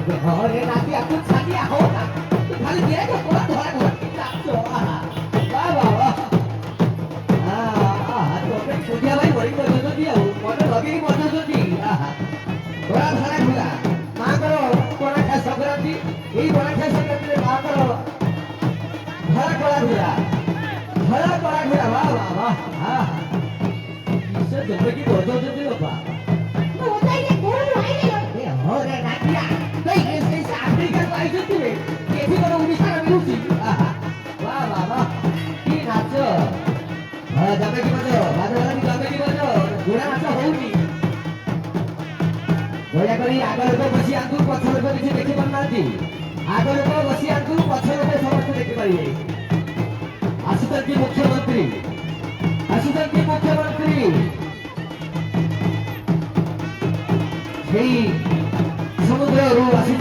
घरे नाती aku छाती आहो ना खाली dia के कोला धरा धरा की नाचो वाह वाह वाह तो पे पुदिया भाई बड़ी कर दो दिया मने लगे मजा तो दी बड़ा सारा खुला मां करो कोना का संक्रांति ई कोना का संक्रांति रे मां करो भरा कोला खुला वाह वाह वाह हां इसे तो की बोझो दे दो बा Ore natia, dai che sei Africa vai tutti le, che ti voglio iniziare a minuti. Wah wah wah, ki nacho. Jabe ki bajo, jabe ki bajo, gura nacho houni. Goya kori agar ko basi anku pachhor ko kichi dekhi parnati. Agar ko basi anku pachhor ko samaste dekhi paribe. Asutan ki mukhyamantri. Asutan ki mukhyamantri. Hey